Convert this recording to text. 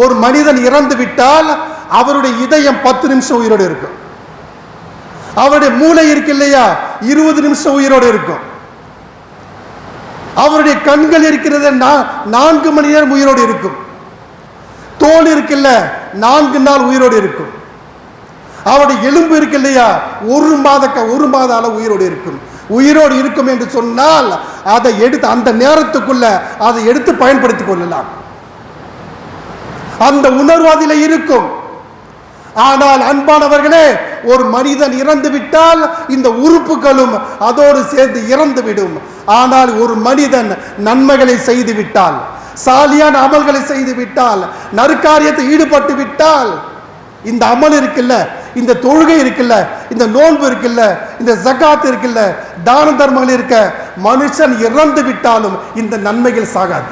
ஒரு மனிதன் இறந்து விட்டால் அவருடைய இதயம் 10 நிமிஷம் உயிரோடு இருக்கும். அவருடைய மூளை இருக்கு இல்லையா, 20 நிமிஷம் உயிரோடு இருக்கும். அவருடைய கண்கள் இருக்கிறது 4 மணி நேரம் உயிரோடு இருக்கும். தோல் இருக்குல்ல 4 நாள் உயிரோடு இருக்கும். அவருடைய எலும்பு இருக்கு இல்லையா, ஒரு மாத அளவு உயிரோடு இருக்கும். உயிரோடு இருக்கும் என்று சொன்னால் அதை எடுத்து அந்த நேரத்துக்குள்ள அதை எடுத்து பயன்படுத்திக் கொள்ளலாம். அந்த உணர்வு அதில் இருக்கும். ஆனால் அன்பானவர்களே, ஒரு மனிதன் இறந்து விட்டால் இந்த உறுப்புகளும் அதோடு சேர்ந்து இறந்து விடும். ஆனால் ஒரு மனிதன் நன்மைகளை செய்து விட்டால், சாலியான அமல்களை செய்து விட்டால், நற்காரியத்தை ஈடுபட்டு விட்டால், இந்த அமல் இருக்குல்ல, இந்த தொழுகை இருக்குல்ல, இந்த நோன்பு இருக்குல்ல, இந்த ஜகாத் இருக்குல்ல, தான தர்மங்கள் இருக்க, மனுஷன் இறந்து விட்டாலும் இந்த நன்மைகள் சாகாது.